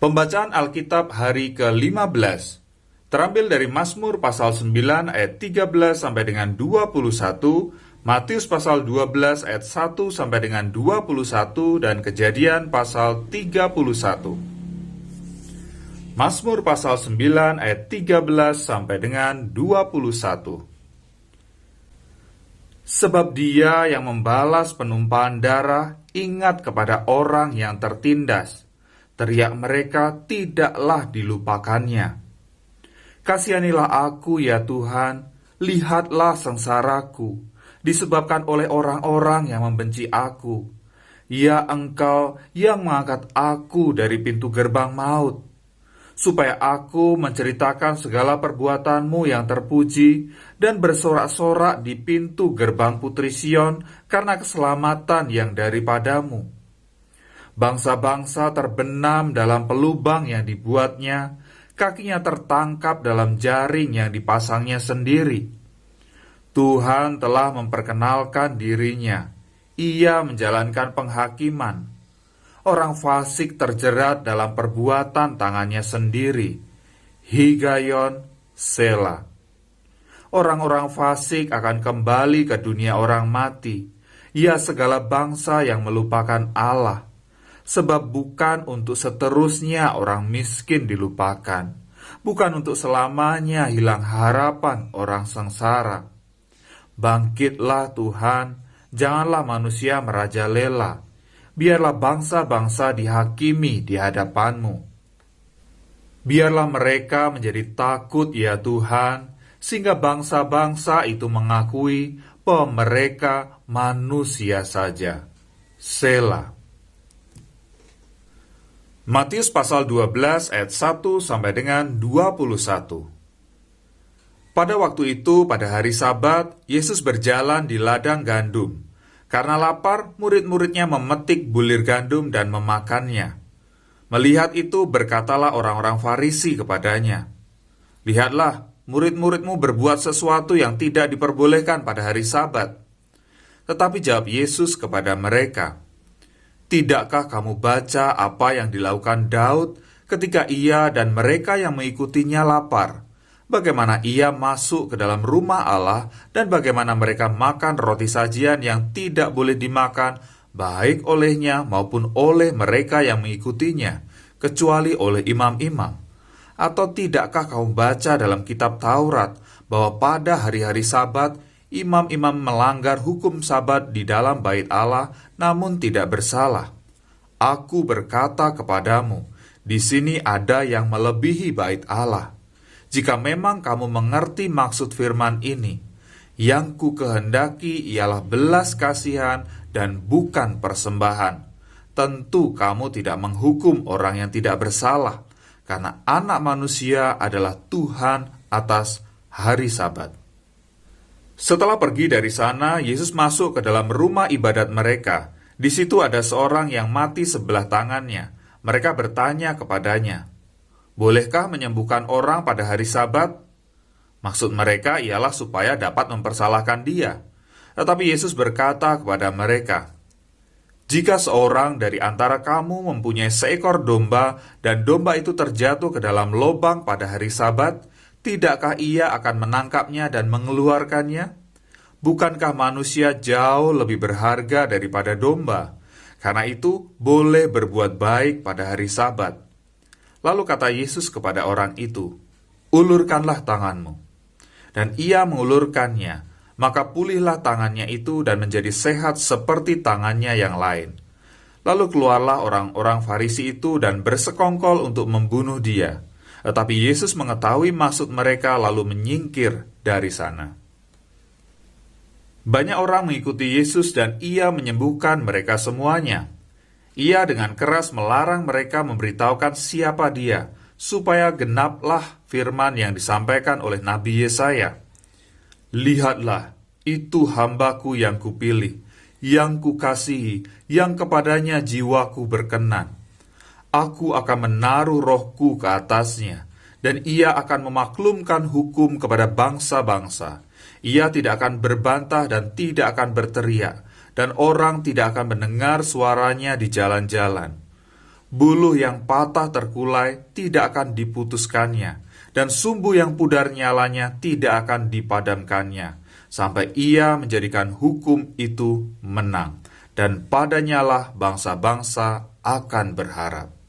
Pembacaan Alkitab hari ke-15 terambil dari Mazmur pasal 9 ayat 13 sampai dengan 21, Matius pasal 12 ayat 1 sampai dengan 21, dan Kejadian pasal 31. Mazmur pasal 9 ayat 13 sampai dengan 21. Sebab Dia yang membalas penumpahan darah ingat kepada orang yang tertindas. Teriak mereka tidaklah dilupakannya. Kasihanilah aku ya Tuhan, lihatlah sengsaraku, disebabkan oleh orang-orang yang membenci aku. Ya Engkau yang mengangkat aku dari pintu gerbang maut, supaya aku menceritakan segala perbuatanmu yang terpuji dan bersorak-sorak di pintu gerbang Putri Sion karena keselamatan yang daripadamu. Bangsa-bangsa terbenam dalam pelubang yang dibuatnya, kakinya tertangkap dalam jaring yang dipasangnya sendiri. Tuhan telah memperkenalkan dirinya, Ia menjalankan penghakiman. Orang fasik terjerat dalam perbuatan tangannya sendiri. Higayon, Sela. Orang-orang fasik akan kembali ke dunia orang mati, ya segala bangsa yang melupakan Allah. Sebab bukan untuk seterusnya orang miskin dilupakan, bukan untuk selamanya hilang harapan orang sengsara. Bangkitlah Tuhan, janganlah manusia merajalela, biarlah bangsa-bangsa dihakimi di hadapanmu. Biarlah mereka menjadi takut ya Tuhan, sehingga bangsa-bangsa itu mengakui bahwa mereka manusia saja. Sela. Matius pasal 12 ayat 1 sampai dengan 21. Pada waktu itu, pada hari Sabat, Yesus berjalan di ladang gandum. Karena lapar, murid-muridnya memetik bulir gandum dan memakannya. Melihat itu, berkatalah orang-orang Farisi kepadanya, "Lihatlah, murid-muridmu berbuat sesuatu yang tidak diperbolehkan pada hari Sabat." Tetapi jawab Yesus kepada mereka, "Tidakkah kamu baca apa yang dilakukan Daud ketika ia dan mereka yang mengikutinya lapar? Bagaimana ia masuk ke dalam rumah Allah dan bagaimana mereka makan roti sajian yang tidak boleh dimakan baik olehnya maupun oleh mereka yang mengikutinya, kecuali oleh imam-imam? Atau tidakkah kamu baca dalam kitab Taurat bahwa pada hari-hari Sabat imam-imam melanggar hukum Sabat di dalam bait Allah, namun tidak bersalah? Aku berkata kepadamu, di sini ada yang melebihi bait Allah. Jika memang kamu mengerti maksud firman ini, yang ku kehendaki ialah belas kasihan dan bukan persembahan. Tentu kamu tidak menghukum orang yang tidak bersalah, karena Anak Manusia adalah Tuhan atas hari Sabat." Setelah pergi dari sana, Yesus masuk ke dalam rumah ibadat mereka. Di situ ada seorang yang mati sebelah tangannya. Mereka bertanya kepadanya, "Bolehkah menyembuhkan orang pada hari Sabat?" Maksud mereka ialah supaya dapat mempersalahkan dia. Tetapi Yesus berkata kepada mereka, "Jika seorang dari antara kamu mempunyai seekor domba dan domba itu terjatuh ke dalam lubang pada hari Sabat, tidakkah ia akan menangkapnya dan mengeluarkannya? Bukankah manusia jauh lebih berharga daripada domba? Karena itu, boleh berbuat baik pada hari Sabat." Lalu kata Yesus kepada orang itu, "Ulurkanlah tanganmu." Dan ia mengulurkannya, maka pulihlah tangannya itu dan menjadi sehat seperti tangannya yang lain. Lalu keluarlah orang-orang Farisi itu dan bersekongkol untuk membunuh dia. Tetapi Yesus mengetahui maksud mereka lalu menyingkir dari sana. Banyak orang mengikuti Yesus dan ia menyembuhkan mereka semuanya. Ia dengan keras melarang mereka memberitahukan siapa dia, supaya genaplah firman yang disampaikan oleh Nabi Yesaya. "Lihatlah, itu hambaku yang kupilih, yang kukasihi, yang kepadanya jiwaku berkenan. Aku akan menaruh rohku ke atasnya, dan ia akan memaklumkan hukum kepada bangsa-bangsa. Ia tidak akan berbantah dan tidak akan berteriak, dan orang tidak akan mendengar suaranya di jalan-jalan. Buluh yang patah terkulai tidak akan diputuskannya, dan sumbu yang pudar nyalanya tidak akan dipadamkannya, sampai ia menjadikan hukum itu menang, dan padanyalah bangsa-bangsa akan berharap.